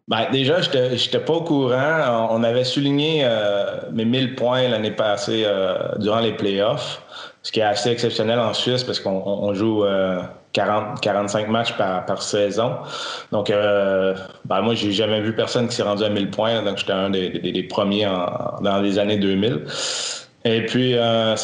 Ben, déjà, j'étais pas au courant. On avait souligné mes 1000 points l'année passée durant les playoffs, ce qui est assez exceptionnel en Suisse parce qu'on joue 45 matchs par saison. Donc, ben, moi, j'ai jamais vu personne qui s'est rendu à 1000 points, donc j'étais un des premiers dans les années 2000. Et puis, un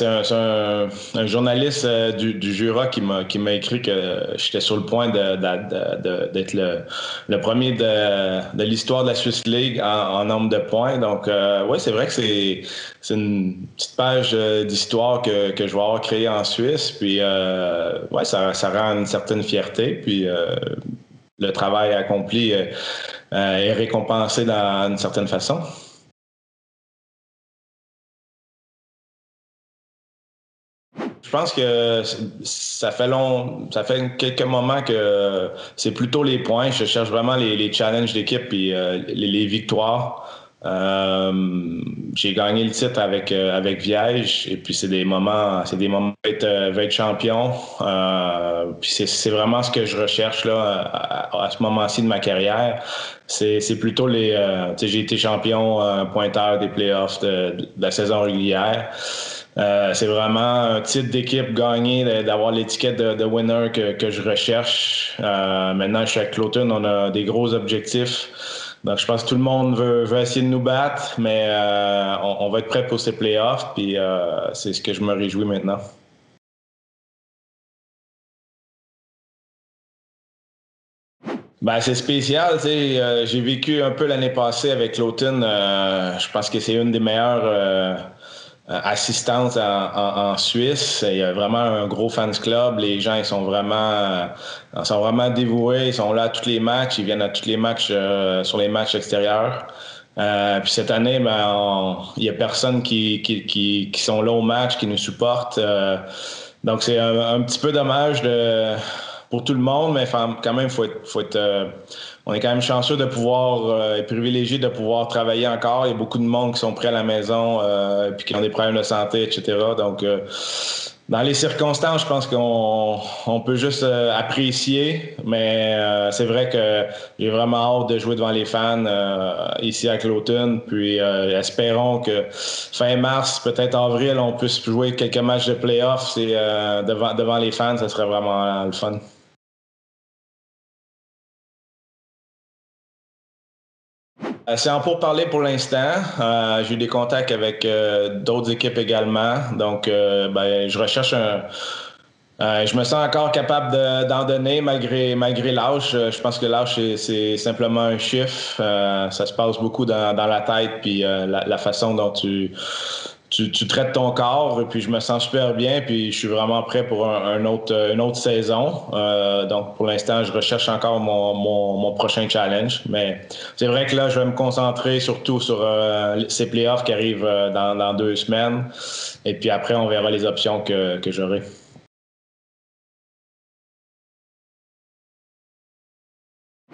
journaliste du Jura qui m'a écrit que j'étais sur le point d'être le premier de l'histoire de la Swiss League en nombre de points. Donc, oui, c'est vrai que c'est une petite page d'histoire que je vais avoir créée en Suisse. Puis, ouais, ça rend une certaine fierté. Puis, le travail accompli est récompensé d'une certaine façon. Je pense que ça fait quelques moments que c'est plutôt les points. Je cherche vraiment les challenges d'équipe et les victoires. Euh, j'ai gagné le titre avec Viège et puis c'est des moments veut être champion. Puis c'est vraiment ce que je recherche là à ce moment-ci de ma carrière. C'est plutôt tu sais, j'ai été champion pointeur des playoffs de la saison régulière. C'est vraiment un titre d'équipe gagné, d'avoir l'étiquette de winner que je recherche. Maintenant, je suis avec Cloton, on a des gros objectifs. Donc, je pense que tout le monde veut essayer de nous battre, mais on va être prêt pour ces playoffs, puis c'est ce que je me réjouis maintenant. Ben, c'est spécial, tu sais. J'ai vécu un peu l'année passée avec Lawton. Je pense que c'est une des meilleures assistances en Suisse. Il y a vraiment un gros fans club. Les gens, ils sont vraiment dévoués. Ils sont là à tous les matchs. Ils viennent à tous les matchs sur les matchs extérieurs. Puis cette année, ben, il y a personne qui sont là au match, qui nous supportent. Donc c'est un petit peu dommage pour tout le monde, mais quand même, on est quand même chanceux de pouvoir et privilégié de pouvoir travailler encore. Il y a beaucoup de monde qui sont prêts à la maison puis qui ont des problèmes de santé, etc. Donc, dans les circonstances, je pense qu'on peut juste apprécier, mais c'est vrai que j'ai vraiment hâte de jouer devant les fans ici à Cloton. Puis espérons que fin mars, peut-être avril, on puisse jouer quelques matchs de playoffs. Devant les fans, ça serait vraiment le fun. C'est en pourparlers pour l'instant. J'ai eu des contacts avec d'autres équipes également. Donc, ben, je me sens encore capable d'en donner malgré l'âge. Je pense que l'âge, c'est simplement un chiffre. Ça se passe beaucoup dans la tête, puis la façon dont tu traites ton corps. Et puis je me sens super bien, puis je suis vraiment prêt pour une autre saison. Donc pour l'instant, je recherche encore mon prochain challenge. Mais c'est vrai que là, je vais me concentrer surtout sur ces playoffs qui arrivent dans 2 semaines. Et puis après, on verra les options que j'aurai.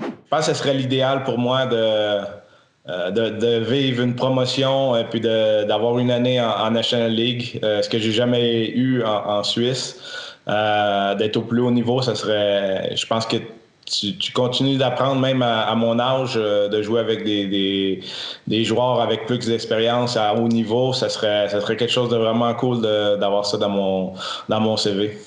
Je pense que ce serait l'idéal pour moi de vivre une promotion et puis d'avoir une année en National League, ce que j'ai jamais eu en Suisse. D'être au plus haut niveau, ça serait. Je pense que tu continues d'apprendre même à mon âge de jouer avec des joueurs avec plus d'expérience à haut niveau. Ça serait quelque chose de vraiment cool d'avoir ça dans mon CV.